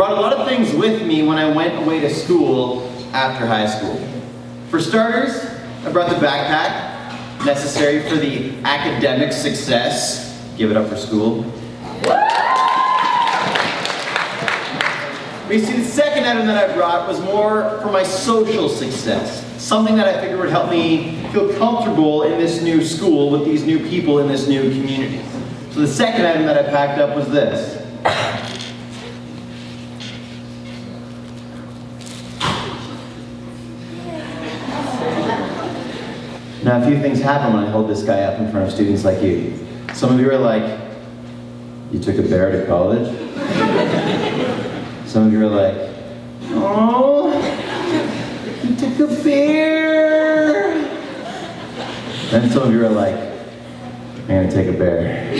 brought a lot of things with me when I went away to school after high school. For starters, I brought the backpack, necessary for the academic success. Give it up for school. But you see, the second item that I brought was more for my social success. Something that I figured would help me feel comfortable in this new school with these new people in this new community. So the second item that I packed up was this. Now, a few things happen when I hold this guy up in front of students like you. Some of you are like, you took a bear to college? Some of you are like, oh, you took a bear. And some of you are like, I'm gonna take a bear.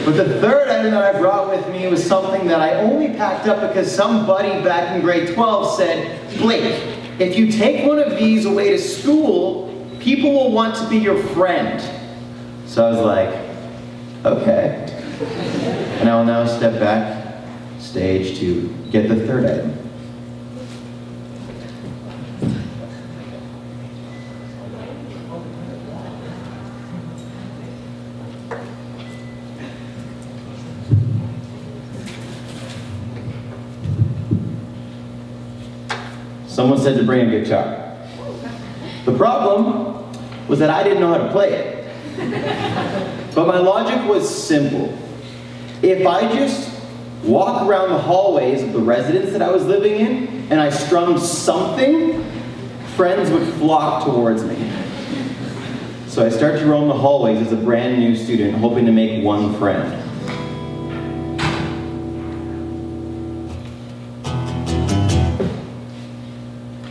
But the third item that I brought with me was something that I only packed up because somebody back in grade 12 said, Blake, if you take one of these away to school, people will want to be your friend. So I was like, okay. And I will now step back stage to get the third item. Someone said to bring a guitar. The problem was that I didn't know how to play it. But my logic was simple. If I just walk around the hallways of the residence that I was living in, and I strummed something, friends would flock towards me. So I started to roam the hallways as a brand new student, hoping to make one friend.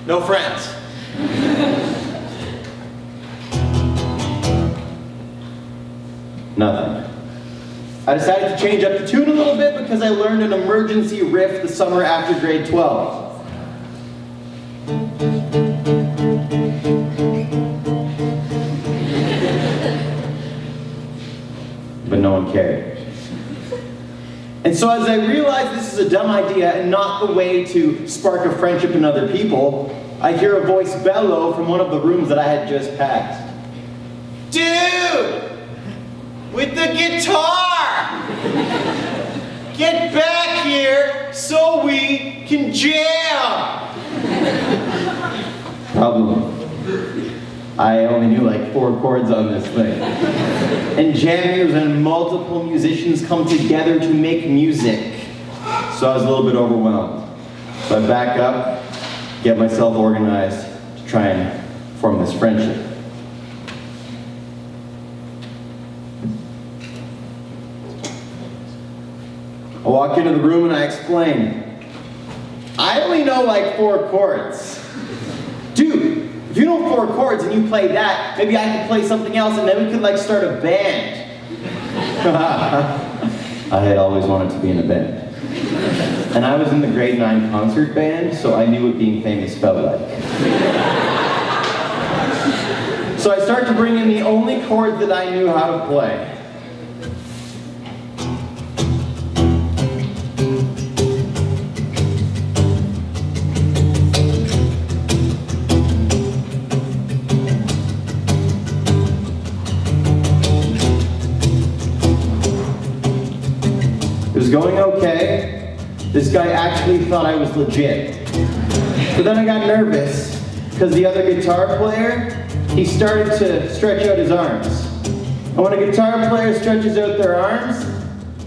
No friends. Nothing. I decided to change up the tune a little bit because I learned an emergency riff the summer after grade 12. But no one cared. And so as I realized this is a dumb idea and not the way to spark a friendship in other people, I hear a voice bellow from one of the rooms that I had just packed. Dude! With the guitar! Get back here so we can jam! Problem. I only knew like 4 chords on this thing. And jamming is when multiple musicians come together to make music. So I was a little bit overwhelmed. So I back up, get myself organized to try and form this friendship. I walk into the room and I explain, I only know like 4 chords. Dude, if you know 4 chords and you play that, maybe I could play something else and then we could like start a band. I had always wanted to be in a band. And I was in the grade 9 concert band, so I knew what being famous felt like. So I start to bring in the only chord that I knew how to play. It was going okay. This guy actually thought I was legit. But then I got nervous because the other guitar player, he started to stretch out his arms. And when a guitar player stretches out their arms,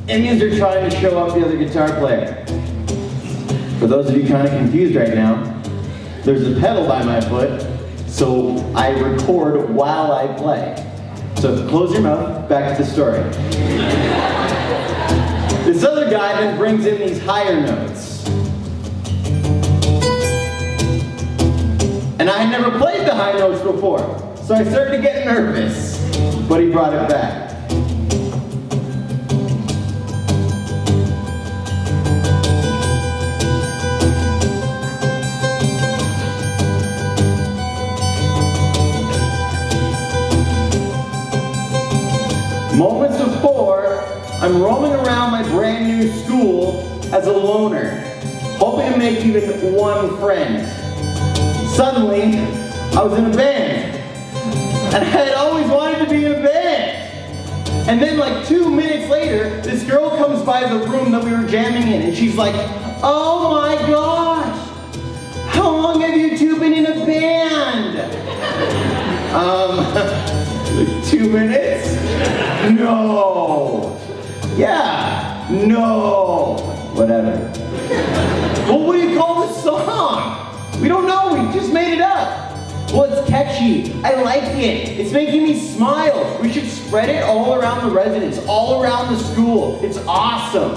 it means they're trying to show off the other guitar player. For those of you kind of confused right now, there's a pedal by my foot, so I record while I play. So close your mouth, back to the story. This other guy then brings in these higher notes. And I had never played the high notes before, so I started to get nervous, but he brought it back. Moments before, I'm roaming around my brand new school as a loner, hoping to make even one friend. Suddenly, I was in a band, and I had always wanted to be in a band. And then like 2 minutes later, this girl comes by the room that we were jamming in, and she's like, "Oh my gosh, how long have you two been in a band?" Like 2 minutes? No. Yeah, no. Whatever. Well, what do you call this song? We don't know, we just made it up. Well, it's catchy. I like it. It's making me smile. We should spread it all around the residence, all around the school. It's awesome.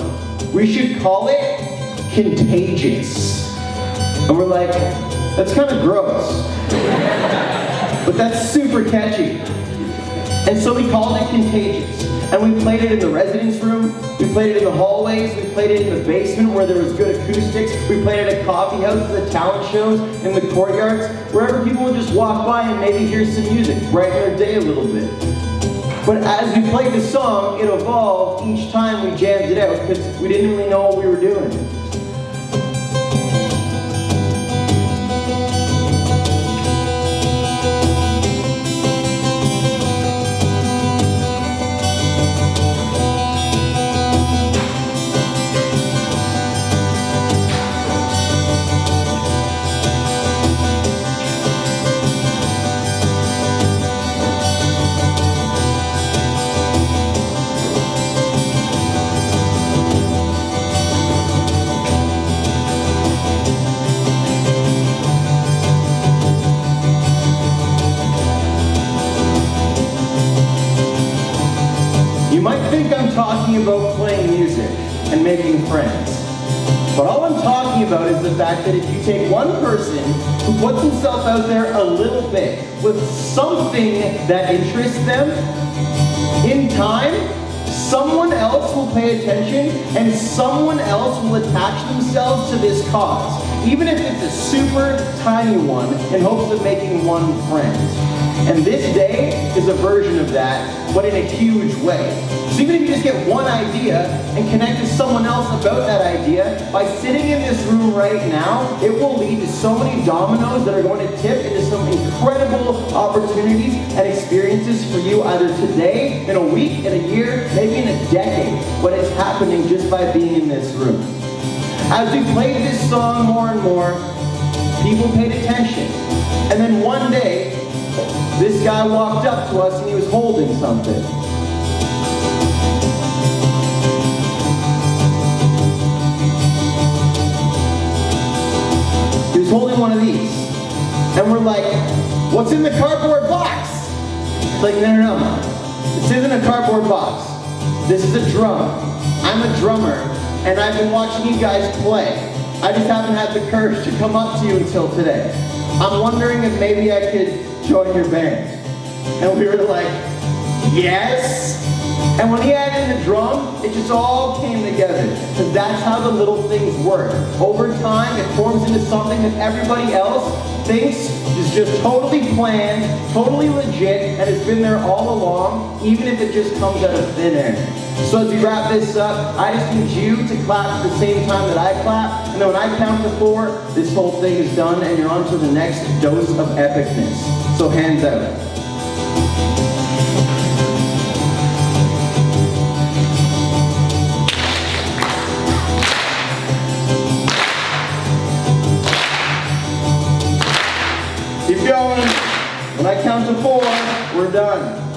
We should call it Contagious. And we're like, that's kind of gross. But that's super catchy. And so we called it Contagious. And we played it in the residence room, we played it in the hallways, we played it in the basement where there was good acoustics, we played it at coffee houses, the talent shows, in the courtyards, wherever people would just walk by and maybe hear some music, brighten their day a little bit. But as we played the song, it evolved each time we jammed it out because we didn't really know what we were doing. You might think I'm talking about playing music and making friends. But all I'm talking about is the fact that if you take one person who puts himself out there a little bit with something that interests them, in time, someone else will pay attention and someone else will attach themselves to this cause, even if it's a super tiny one, in hopes of making one friend. And this day is a version of that, but in a huge way. So even if you just get one idea and connect to someone else about that idea, by sitting in this room right now, it will lead to so many dominoes that are going to tip into some incredible opportunities and experiences for you either today, in a week, in a year, maybe in a decade. But it's happening just by being in this room. As we played this song more and more, people paid attention. And then one day, this guy walked up to us and he was holding something. He was holding one of these. And we're like, what's in the cardboard box? It's like, no. This isn't a cardboard box. This is a drum. I'm a drummer, and I've been watching you guys play. I just haven't had the courage to come up to you until today. I'm wondering if maybe I could join your band. And we were like, yes. And when he added in the drum, it just all came together. Because that's how the little things work. Over time, it forms into something that everybody else thinks is just totally planned, totally legit, and has been there all along, even if it just comes out of thin air. So as we wrap this up, I just need you to clap at the same time that I clap, and then when I count to 4, this whole thing is done, and you're on to the next dose of epicness. So hands out. Keep going. When I count to 4, we're done.